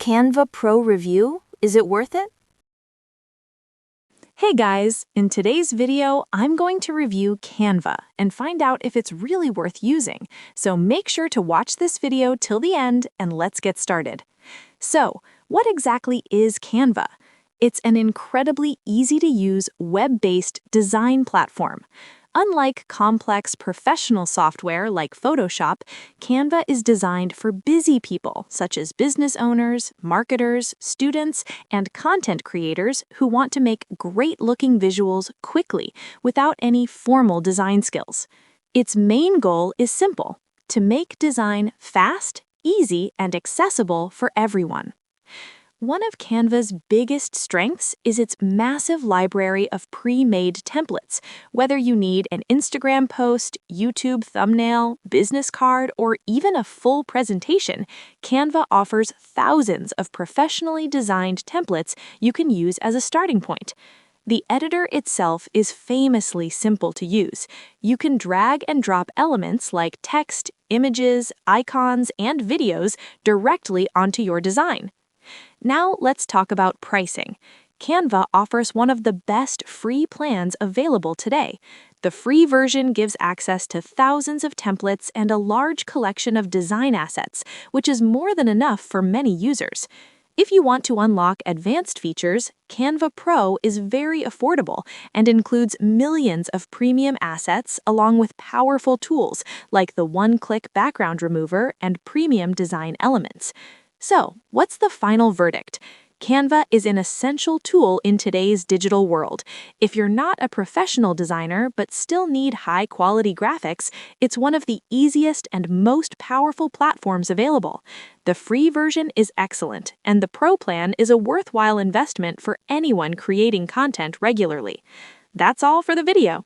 Canva Pro review? Is it worth it? Hey guys, in today's video, I'm going to review Canva and find out if it's really worth using. So make sure to watch this video till the end and let's get started. So, what exactly is Canva? It's an incredibly easy-to-use web-based design platform. Unlike complex professional software like Photoshop, Canva is designed for busy people such as business owners, marketers, students, and content creators who want to make great-looking visuals quickly without any formal design skills. Its main goal is simple: to make design fast, easy, and accessible for everyone. One of Canva's biggest strengths is its massive library of pre-made templates. Whether you need an Instagram post, YouTube thumbnail, business card, or even a full presentation, Canva offers thousands of professionally designed templates you can use as a starting point. The editor itself is famously simple to use. You can drag and drop elements like text, images, icons, and videos directly onto your design. Now let's talk about pricing. Canva offers one of the best free plans available today. The free version gives access to thousands of templates and a large collection of design assets, which is more than enough for many users. If you want to unlock advanced features, Canva Pro is very affordable and includes millions of premium assets along with powerful tools like the one-click background remover and premium design elements. So, what's the final verdict? Canva is an essential tool in today's digital world. If you're not a professional designer but still need high-quality graphics, it's one of the easiest and most powerful platforms available. The free version is excellent, and the Pro plan is a worthwhile investment for anyone creating content regularly. That's all for the video.